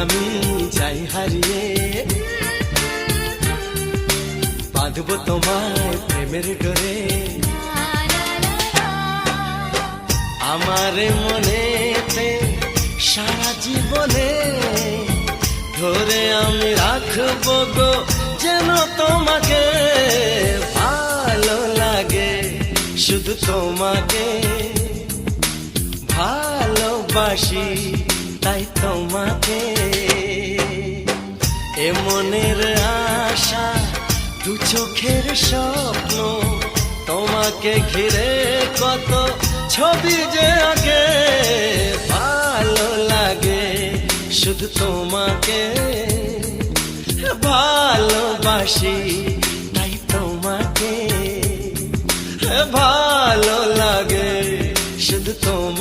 আমি যাই হারিয়ে, বাঁধবো তোমায় প্রেমের ডোরে। আমার মনেতে সারা জীবনে ধরে আমি রাখবো গো যেন তোমাকে। ভালো লাগে শুধু তোমাকে, ভালোবাসি তাই তোমাকে। এ মনের আশা দু চোখের স্বপ্ন, তোমাকে ঘিরে কত ছবি যে আগে। ভালো লাগে শুধু তোমাকে, ভালোবাসি তাই তোমাকে। ভালো লাগে শুধু তোমাকে।